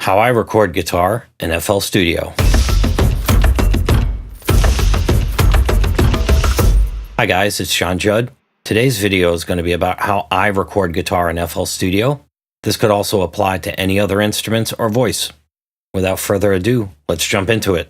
How I record guitar in FL Studio. Hi guys, it's John Judd. Today's video is going to be about how I record guitar in FL Studio. This could also apply to any other instruments or voice. Without further ado, let's jump into it.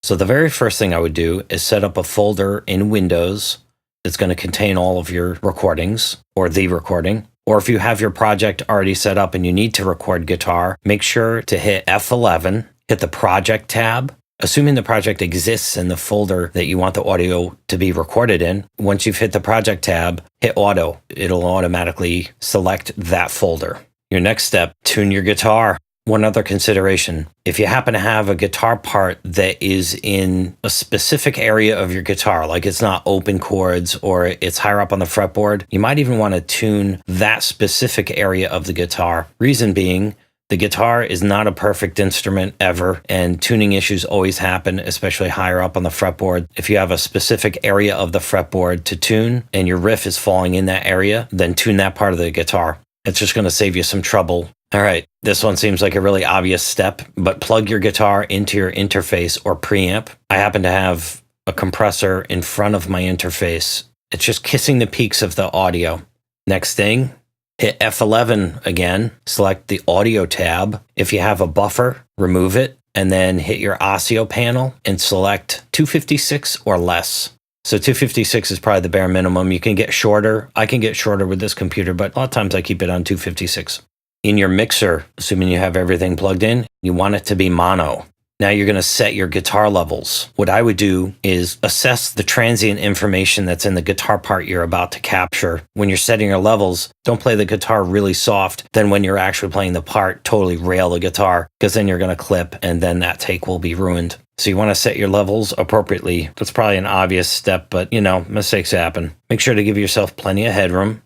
So the very first thing I would do is set up a folder in Windows that's going to contain all of your recordings, or the recording. Or if you have your project already set up and you need to record guitar, make sure to hit F11, hit the Project tab. Assuming the project exists in the folder that you want the audio to be recorded in, once you've hit the Project tab, hit Auto. It'll automatically select that folder. Your next step, tune your guitar. One other consideration, if you happen to have a guitar part that is in a specific area of your guitar, like it's not open chords or it's higher up on the fretboard, you might even want to tune that specific area of the guitar. Reason being, the guitar is not a perfect instrument ever, and tuning issues always happen, especially higher up on the fretboard. If you have a specific area of the fretboard to tune and your riff is falling in that area, then tune that part of the guitar. It's just going to save you some trouble. All right, this one seems like a really obvious step, but plug your guitar into your interface or preamp. I happen to have a compressor in front of my interface. It's just kissing the peaks of the audio. Next thing, hit F11 again, select the audio tab. If you have a buffer, remove it, and then hit your Audio panel and select 256 or less. So 256 is probably the bare minimum. You can get shorter. I can get shorter with this computer, but a lot of times I keep it on 256. In your mixer, assuming you have everything plugged in, you want it to be mono. Now you're going to set your guitar levels. What I would do is assess the transient information that's in the guitar part you're about to capture. When you're setting your levels, don't play the guitar really soft. Then when you're actually playing the part, totally rail the guitar, because then you're going to clip and then that take will be ruined. So you want to set your levels appropriately. That's probably an obvious step, but mistakes happen. Make sure to give yourself plenty of headroom.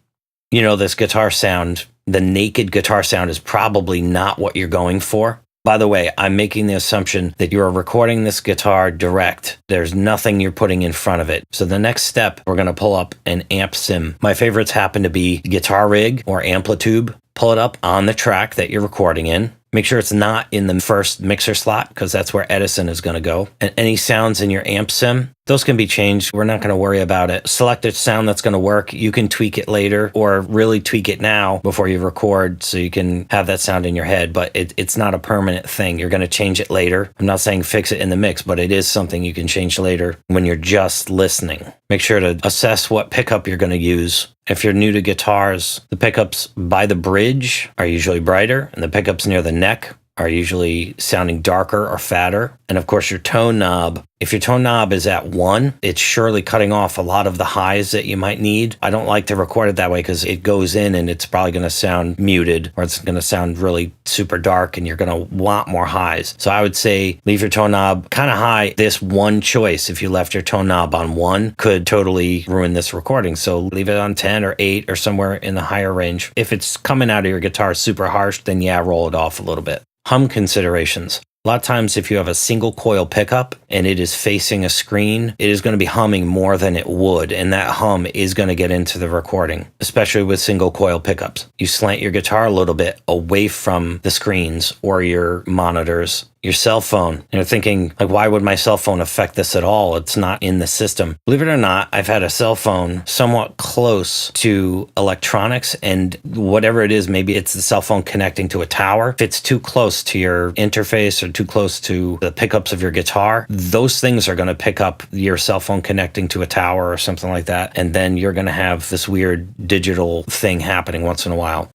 This guitar sound, the naked guitar sound is probably not what you're going for. By the way, I'm making the assumption that you're recording this guitar direct. There's nothing you're putting in front of it. So the next step, we're going to pull up an amp sim. My favorites happen to be Guitar Rig or Amplitube. Pull it up on the track that you're recording in. Make sure it's not in the first mixer slot, because that's where Edison is going to go. And any sounds in your amp sim, those can be changed. We're not going to worry about it. Select a sound that's going to work. You can tweak it later or really tweak it now before you record so you can have that sound in your head. But it's not a permanent thing. You're going to change it later. I'm not saying fix it in the mix, but it is something you can change later when you're just listening. Make sure to assess what pickup you're going to use. If you're new to guitars, the pickups by the bridge are usually brighter, and the pickups near the neck are usually sounding darker or fatter. And of course, your tone knob. If your tone knob is at 1, it's surely cutting off a lot of the highs that you might need. I don't like to record it that way because it goes in and it's probably going to sound muted, or it's going to sound really super dark and you're going to want more highs. So I would say leave your tone knob kind of high. This one choice, if you left your tone knob on 1, could totally ruin this recording. So leave it on 10 or 8 or somewhere in the higher range. If it's coming out of your guitar super harsh, then roll it off a little bit. Hum considerations. A lot of times if you have a single coil pickup and it is facing a screen, it is going to be humming more than it would, and that hum is going to get into the recording, especially with single coil pickups. You slant your guitar a little bit away from the screens or your monitors, your cell phone. And you're thinking, why would my cell phone affect this at all? It's not in the system. Believe it or not, I've had a cell phone somewhat close to electronics, and whatever it is, maybe it's the cell phone connecting to a tower. If it's too close to your interface or too close to the pickups of your guitar, those things are going to pick up your cell phone connecting to a tower or something like that. And then you're going to have this weird digital thing happening once in a while.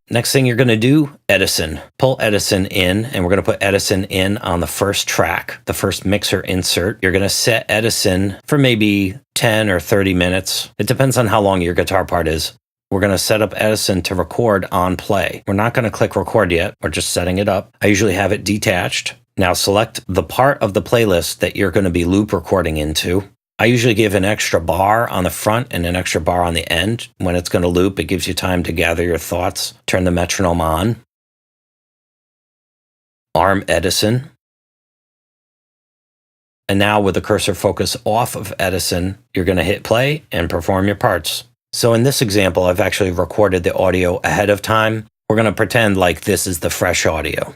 Next thing you're going to do, Edison. Pull Edison in, and we're going to put Edison in on the first track, the first mixer insert. You're going to set Edison for maybe 10 or 30 minutes. It depends on how long your guitar part is. We're going to set up Edison to record on play. We're not going to click record yet. We're just setting it up. I usually have it detached. Now select the part of the playlist that you're going to be loop recording into. I usually give an extra bar on the front and an extra bar on the end. When it's going to loop, it gives you time to gather your thoughts. Turn the metronome on. Arm Edison. And now with the cursor focus off of Edison, you're going to hit play and perform your parts. So in this example, I've actually recorded the audio ahead of time. We're going to pretend like this is the fresh audio.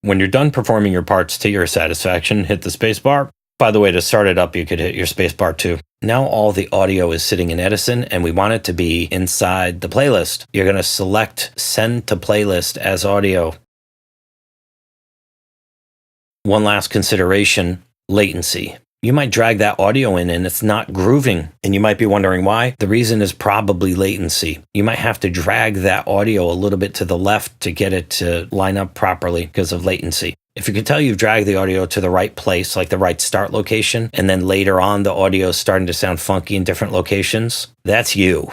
When you're done performing your parts to your satisfaction, hit the spacebar. By the way, to start it up, you could hit your spacebar too. Now all the audio is sitting in Edison, and we want it to be inside the playlist. You're going to select Send to Playlist as audio. One last consideration, latency. You might drag that audio in and it's not grooving, and you might be wondering why. The reason is probably latency. You might have to drag that audio a little bit to the left to get it to line up properly because of latency. If you can tell you've dragged the audio to the right place, like the right start location, and then later on the audio is starting to sound funky in different locations, that's you.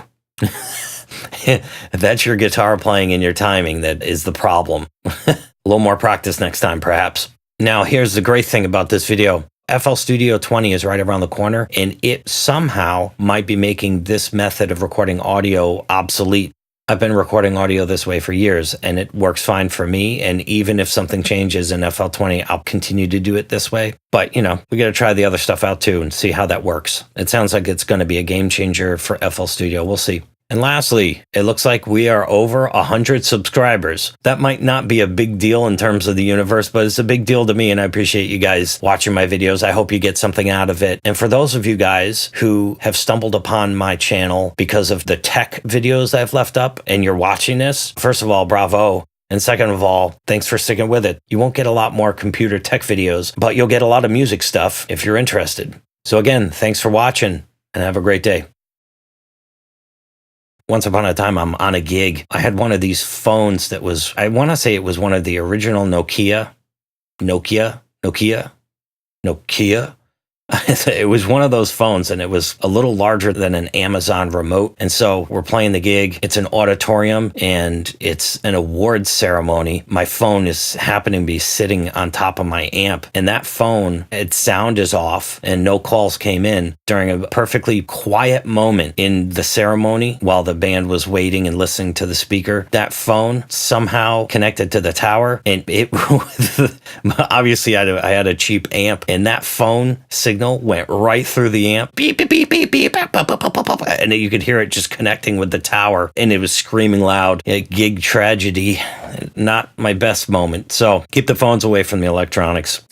That's your guitar playing and your timing that is the problem. A little more practice next time, perhaps. Now, here's the great thing about this video. FL Studio 20 is right around the corner, and it somehow might be making this method of recording audio obsolete. I've been recording audio this way for years, and it works fine for me. And even if something changes in FL 20, I'll continue to do it this way. But, we got to try the other stuff out too and see how that works. It sounds like it's going to be a game changer for FL Studio. We'll see. And lastly, it looks like we are over 100 subscribers. That might not be a big deal in terms of the universe, but it's a big deal to me, and I appreciate you guys watching my videos. I hope you get something out of it. And for those of you guys who have stumbled upon my channel because of the tech videos I've left up and you're watching this, first of all, bravo. And second of all, thanks for sticking with it. You won't get a lot more computer tech videos, but you'll get a lot of music stuff if you're interested. So again, thanks for watching, and have a great day. Once upon a time, I'm on a gig. I had one of these phones that was, I want to say it was one of the original Nokia. It was one of those phones, and it was a little larger than an Amazon remote. And so we're playing the gig. It's an auditorium, and it's an awards ceremony. My phone is happening to be sitting on top of my amp, and that phone, its sound is off, and no calls came in during a perfectly quiet moment in the ceremony while the band was waiting and listening to the speaker. That phone somehow connected to the tower, and it obviously I had a cheap amp, and that phone signal went right through the amp, beep, beep, beep, beep, beep, and you could hear it just connecting with the tower, and it was screaming loud. Gig tragedy, not my best moment. So keep the phones away from the electronics.